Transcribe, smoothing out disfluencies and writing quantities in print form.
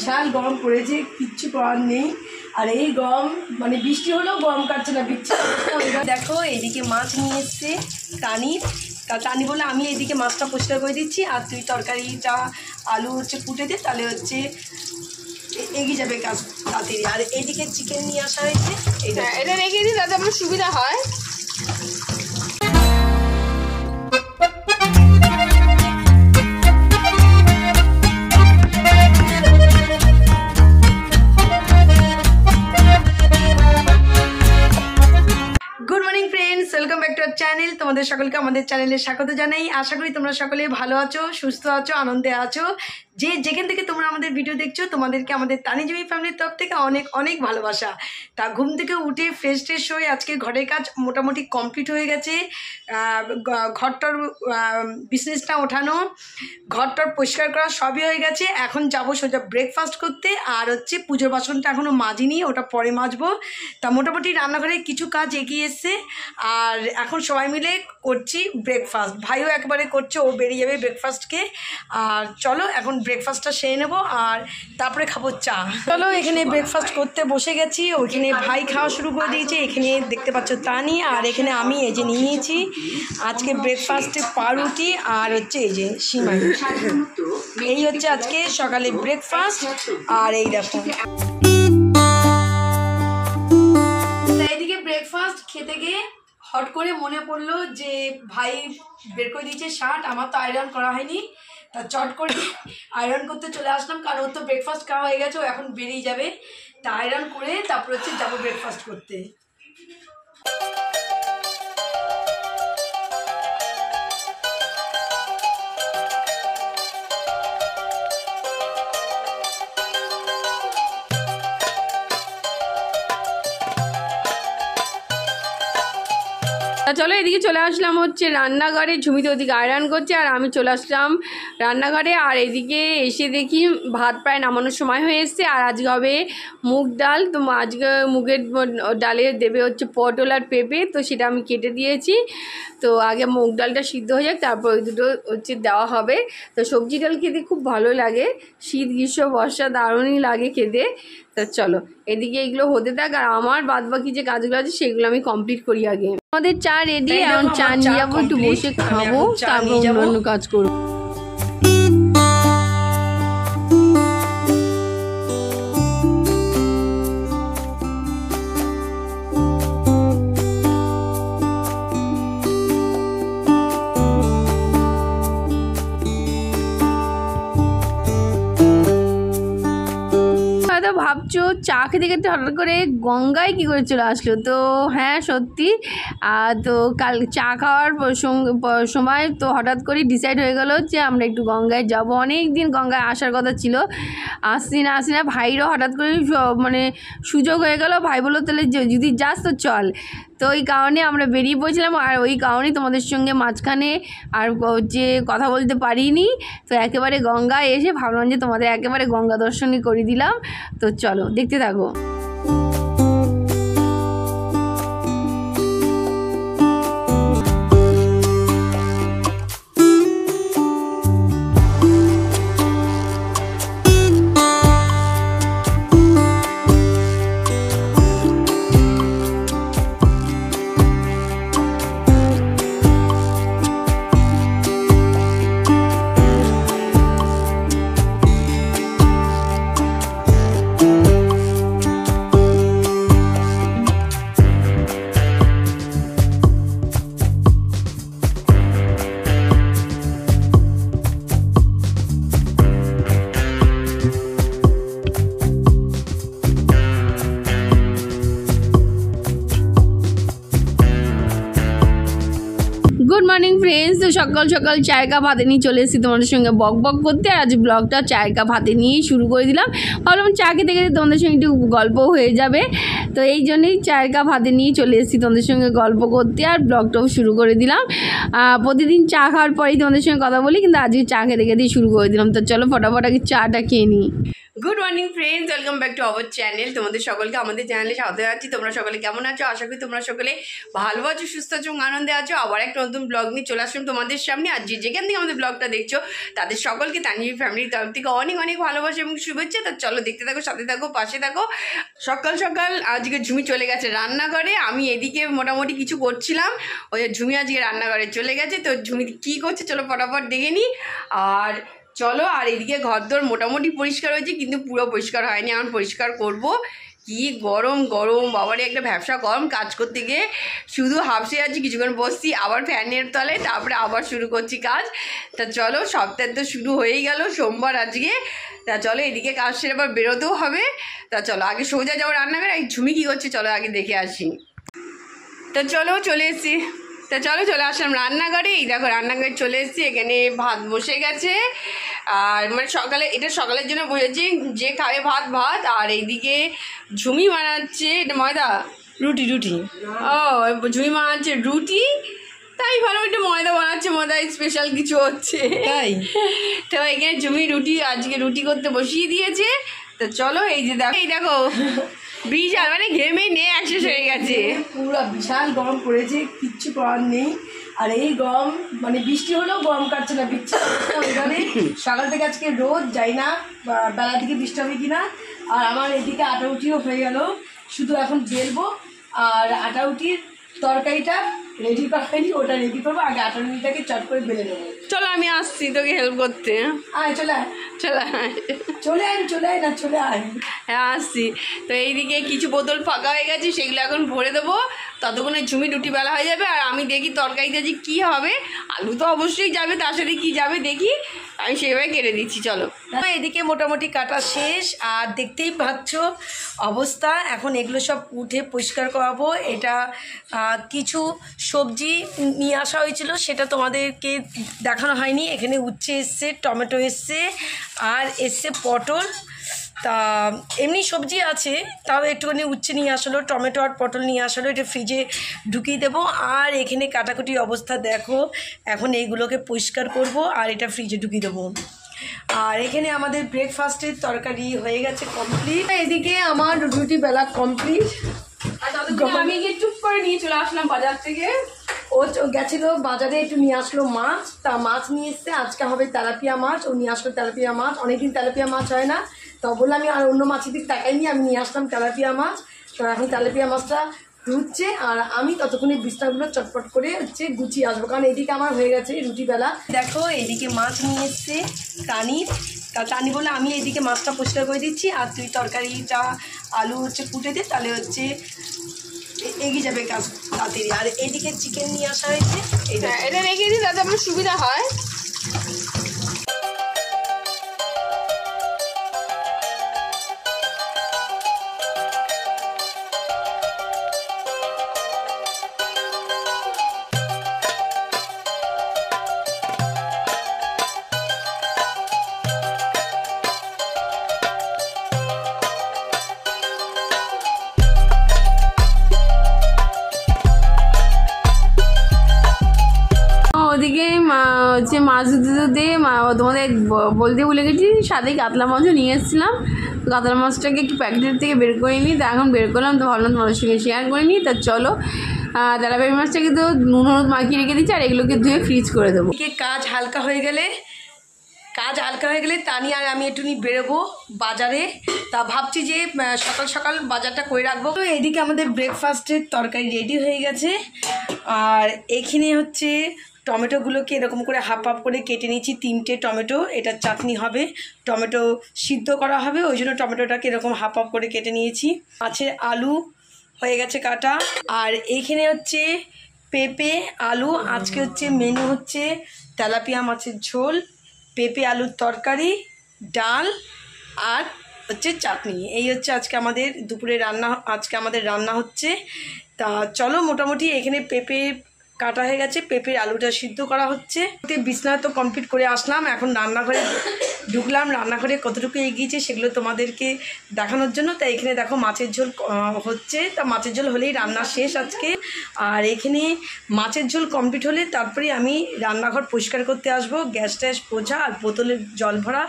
বিশাল গরম পড়েছে, কিচ্ছু করার নেই। আর এই গরম মানে বৃষ্টি হলেও গরম কাটছে না, বিচ্ছি। দেখো এইদিকে মাছ নিয়ে এসছে কানি বলে আমি এইদিকে মাছটা পরিষ্কার করে দিচ্ছি, আর তুই তরকারিটা আলু হচ্ছে কুটে দে, তাহলে হচ্ছে এগিয়ে যাবে কাজ তাড়াতাড়ি। আর এইদিকে চিকেন নিয়ে আসা হয়েছে, এটা রেখে দিই যাতে আমার সুবিধা হয়। Welcome back to our channel. তোমাদের সকলকে আমাদের চ্যানেলে স্বাগত জানাই। আশা করি তোমরা সকলে ভালো আছো, সুস্থ আছো, আনন্দে আছো। যে যেখান থেকে তোমরা আমাদের ভিডিও দেখছো তোমাদেরকে আমাদের তানিজমি ফ্যামিলির তরফ থেকে অনেক অনেক ভালোবাসা। তা ঘুম থেকে উঠে ফ্রেশ হয়ে আজকে ঘরের কাজ মোটামুটি কমপ্লিট হয়ে গেছে। ঘরটার বিজনেসটা ওঠানো, ঘরটার পরিষ্কার করা সবই হয়ে গেছে। এখন যাবো সোজা ব্রেকফাস্ট করতে। আর হচ্ছে পুজোর বাসনটা এখনও মাজিনি, ওটা পরে মাজবো। তা মোটামুটি রান্নাঘরে কিছু কাজ এগিয়ে এসছে। আর এখন সবাই মিলে করছি ব্রেকফাস্ট। ভাইও একবারে করছে, ও বেরিয়ে যাবে ব্রেকফাস্টকে। আর চলো এখন ব্রেকফাস্টটা সেরে নেবো, আর তারপরে খাবো চা। চলো এখানে ব্রেকফাস্ট করতে বসে গেছি। ওইখানে ভাই খাওয়া শুরু করে দিয়েছে, এখানে দেখতে পাচ্ছ তানি, আর এখানে আমি এই যে নিয়েছি আজকে ব্রেকফাস্টে পাউরুটি আর হচ্ছে এই যে সিমাই। এই হচ্ছে আজকে সকালে ব্রেকফাস্ট। আর এই দেখো এইদিকে ব্রেকফাস্ট খেতে গিয়ে হট করে মনে পড়লো যে ভাই বের করে দিয়েছে শার্ট, আমার তো আয়রন করা হয়নি। তা চট করে আয়রন করতে চলে আসলাম, কারণ ওর তো ব্রেকফাস্ট খাওয়া হয়ে গেছে, ও এখন বেরিয়ে যাবে। তা আয়রন করে তারপর হচ্ছে যাবো ব্রেকফাস্ট করতে। চলো এদিকে চলে আসলাম হচ্ছে রান্নাঘরে, ঝুমিতে ওদিকে আয়রন করছে আর আমি চলে আসলাম রান্নাঘরে। আর এদিকে এসে দেখি ভাত প্রায় নামানোর সময় হয়ে এসছে। আর আজকে হবে মুগ ডাল। তো আজকে মুগের ডালে দেবে হচ্ছে পটল আর পেঁপে, তো সেটা আমি কেটে দিয়েছি। তো আগে মুগ ডালটা সিদ্ধ হয়ে যাক, তারপর ওই দুটো হচ্ছে দেওয়া হবে। তো সবজি ডাল খেতে খুব ভালো লাগে, শীত গ্রীষ্ম বর্ষা দারুণই লাগে খেতে। তা চলো এদিকে এগুলো হতে থাক, আর আমার বাদ বাকি যে কাজগুলো আছে সেগুলো আমি কমপ্লিট করি আগে। আমাদের চা রেডি, এখন চা নিয়ে যাবো, একটু বসে খাবো, তারপর অন্য কাজ করবো। ভাবছো চা খেতে খেতে হঠাৎ করে গঙ্গায় কী করে চলে আসলো। তো হ্যাঁ সত্যি, তো কাল চা খাওয়ার সময় তো হঠাৎ করে ডিসাইড হয়ে গেল যে আমরা একটু গঙ্গায় যাব। অনেক দিন গঙ্গায় আসার কথা ছিল, আসছি না। ভাইরও হঠাৎ করে মানে সুযোগ হয়ে গেল, ভাই বললো তাহলে যদি যাস তো চল। তো ওই কারণে আমরা বেরিয়ে পড়েছিলাম, আর ওই কারণেই তোমাদের সঙ্গে মাঝখানে আর যে কথা বলতে পারিনি। তো একেবারে গঙ্গায় এসে ভাবলাম যে তোমাদের একেবারে গঙ্গা দর্শনই করে দিলাম। তো চলো দেখতে থাকো। Good morning friends. তো সকাল সকাল চায়ের কাপ হাতে নিয়ে চলে এসেছি তোমাদের সঙ্গে বক করতে। আর আজ ব্লগটা চায়ের কাপ হাতে নিয়েই শুরু করে দিলাম। ভাবলাম চা খেতে খেতে তোমাদের সঙ্গে একটু গল্প হয়ে যাবে, তো এই জন্যই চায়ের কাপ হাতে নিয়ে চলে এসেছি তোমাদের সঙ্গে গল্প করতে, আর ব্লগটাও শুরু করে দিলাম। প্রতিদিন চা খাওয়ার পরেই তোমাদের সঙ্গে কথা বলি, কিন্তু আজকে চা খেতে খেতেই শুরু করে দিলাম। তো চলো ফটাফট আগে চাটা খেয়ে নিই। Good morning friends, welcome back to our channel. তোমাদের সকলকে আমাদের চ্যানেলে স্বাগত জানাচ্ছি। তোমরা সকলে কেমন আছো? আশা করি তোমরা সকলে ভালো আছো, সুস্থ আছো, আনন্দে আছো। আবার একটা নতুন ব্লগ ব্লগ নিয়ে চলে আসলাম তোমাদের সামনে। আর যেখান থেকে আমাদের ব্লগটা দেখছো তাদের সকলকে তানজিম ফ্যামিলির তরফ থেকে অনেক অনেক ভালোবাসা এবং শুভেচ্ছা। তা চলো দেখতে থাকো, সাথে থাকো, পাশে থাকো। সকাল সকাল আজকে ঝুমি চলে গেছে রান্নাঘরে, আমি এদিকে মোটামুটি কিছু করছিলাম, ওই ঝুমি আজকে রান্নাঘরে চলে গেছে। তো ঝুমি কী করছে চলো ফটাফট দেখে নিই। আর চলো, আর এদিকে ঘরদোর মোটামুটি পরিষ্কার হয়েছে কিন্তু পুরো পরিষ্কার হয়নি, এখন পরিষ্কার করব। কি গরম গরম বাবারে, একটা ব্যবসা গরম, কাজ করতে গিয়ে শুধু হাফসে আছি, কিছুক্ষণ বসছি, আবার ফ্যানের তলে, তারপরে আবার শুরু করছি কাজ। তা চলো, সপ্তাহ তো শুরু হয়েই গেল, সোমবার আজকে। তা চলো এদিকে কাজ সেরে আবার বেরোতেও হবে। তা চলো আগে সোজা যাবো রান্নাঘরে। এই ঝুমি কী করছে চলো আগে দেখে আসি। তা চলো চলে এসছি, তা চলো চলে আসলাম রান্নাঘরে। এই দেখো রান্নাঘরে চলে এসেছি, এখানে ভাত বসে গেছে। আর মানে সকালে, এটা সকালের জন্য বসেছি, যে খাবে ভাত ভাত। আর এইদিকে ঝুমি বানাচ্ছে এটা ময়দা রুটি ও ঝুমি বানাচ্ছে রুটি, তাই ভালো একটু ময়দা বানাচ্ছে, ময়দা স্পেশাল কিছু হচ্ছে তাই। তো এখানে ঝুমি রুটি আজকে রুটি করতে বসিয়ে দিয়েছে। তো চলো এই যে দেখো, এই দেখো বিশাল মানে ঘেমেই নেই একশেষ হয়ে গেছে, পুরো বিশাল গরম পড়েছে, কিচ্ছু করার নেই। আর এই গরম মানে বৃষ্টি হলেও গরম কাটছে না, বিচ্ছি সকাল থেকে আজকে রোদ, যাই না বেলা থেকে বৃষ্টি হবে কিনা। আর আমার এদিকে আটা উঠিও হয়ে গেল, শুধু এখন বেলবো। আর আটা উঠির তরকারিটা রেডি করা হয়নি, ওটা রেডি করবো, আগে আটা উঠিটাকে চট করে বেলে নেবো। চলো আমি আসছি তোকে হেল্প করতে। আয় চলে আয়, চলে আয়, চলে আয়, চলে আয় না চলে আয়। হ্যাঁ আসছি। তো এইদিকে কিছু বোতল ফাঁকা হয়ে গেছে, সেগুলো এখন ভরে দেবো, ততক্ষণে ঝুমি রুটি বেলা হয়ে যাবে। আর আমি দেখি তরকারিতে যে কী হবে, আলু তো অবশ্যই যাবে, তার সাথে কী যাবে দেখি, আমি সেভাবে কেটে দিচ্ছি। চলো এদিকে মোটামুটি কাটা শেষ, আর দেখতেই পাচ্ছ অবস্থা। এখন এগুলো সব উঠে পরিষ্কার করাবো। এটা কিছু সবজি নিয়ে আসা হয়েছিল, সেটা তোমাদেরকে দেখানো হয়নি। এখানে উচ্ছে এসছে, টমেটো এসছে, আর এসছে পটল। তা এমনি সবজি আছে, তাও একটুখানি উচ্ছে নিয়ে আসলো, টমেটো আর পটল নিয়ে আসলো, এটা ফ্রিজে ঢুকিয়ে দেবো। আর এখানে কাটাকুটির অবস্থা দেখো, এখন এইগুলোকে পরিষ্কার করব আর এটা ফ্রিজে ঢুকিয়ে দেবো। আর এখানে আমাদের ব্রেকফাস্টের তরকারি হয়ে গেছে কমপ্লিট। এদিকে আমার রুটি বেলা কমপ্লিট। আমি গিয়ে চুপ করে নিয়ে চলে আসলাম বাজার থেকে। ও গেছিলো বাজারে, একটু নিয়ে আসলো মাছ। তা মাছ নিয়ে এসছে, আজকে হবে তেলাপিয়া মাছ। ও নিয়ে আসলো তেলাপিয়া মাছ, অনেকদিন তেলাপিয়া মাছ হয় না। তো বললাম আমি আর অন্য মাছের দিক তাকাই নিয়ে আমি নিয়ে আসলাম তেলাপিয়া মাছ। তো এখন তেলাপিয়া মাছটা হচ্ছে, আর আমি ততক্ষণে বিছনাগুলো চটপট করে গুছিয়ে আসবো, কারণ এদিকে আমার হয়ে গেছে রুটিবেলা। দেখো এদিকে মাছ নিয়ে এসছে টানির, তা টানি বলে আমি এদিকে মাছটা পরিষ্কার করে দিচ্ছি, আর তুই তরকারিটা আলু কুটে দে, তাহলে এগিয়ে যাবে কাজ তাড়াতাড়ি। আর এদিকে চিকেন নিয়ে আসা হয়েছে, এটা রেখে দিই তাতে আমার সুবিধা হয়। ওদিকে হচ্ছে মাছ ধুতে তোমাদের বলতে ভুলে গেছি, সাথে কাতলা মাছও নিয়ে এসেছিলাম। কাতলা মাছটাকে একটু প্যাকেটের থেকে বের করে নিই, তা এখন বের করলাম, তো ভাবলাম তোমাদের সঙ্গে শেয়ার করে নিই। তা চলো তেলাপিয়া মাছটাকে তো নুন হলুদ মাখিয়ে রেখে দিচ্ছি, আর এগুলোকে ধুয়ে ফ্রিজ করে দেবো। কাজ হালকা হয়ে গেলে তানি আর আমি একটু বেরোবো বাজারে। তা ভাবছি যে সকাল সকাল বাজারটা করে রাখবো। তো এদিকে আমাদের ব্রেকফাস্টের তরকারি রেডি হয়ে গেছে। আর এখানে হচ্ছে টমেটোগুলোকে এরকম করে হাফ হাফ করে কেটে নিয়েছি, 3টে টমেটো। এটা চাটনি হবে, টমেটো সিদ্ধ করা হবে, ওই জন্য টমেটোটাকে এরকম হাফ হাফ করে কেটে নিয়েছি। মাছের আলু হয়ে গেছে কাটা। আর এইখানে হচ্ছে পেঁপে আলু, আজকে হচ্ছে মেনু হচ্ছে তেলাপিয়া মাছের ঝোল, পেঁপে আলুর তরকারি, ডাল আর হচ্ছে চাটনি। এই হচ্ছে আজকে আমাদের দুপুরে রান্না, আজকে আমাদের রান্না হচ্ছে। তা চলো মোটামুটি এখানে পেঁপে কাটা হয়ে গেছে, পেঁপের আলুটা সিদ্ধ করা হচ্ছে। বিছনা তো কমপ্লিট করে আসলাম, এখন রান্নাঘরে ঢুকলাম। রান্নাঘরে কতটুকু এগিয়েছে সেগুলো তোমাদেরকে দেখানোর জন্য। তা এখানে দেখো মাছের ঝোল হচ্ছে, তা মাছের ঝোল হলেই রান্না শেষ আজকে। আর এখানে মাছের ঝোল কমপ্লিট হলে তারপরে আমি রান্নাঘর পরিষ্কার করতে আসবো, গ্যাস ট্যাস পোছা আর বোতলের জল ভরা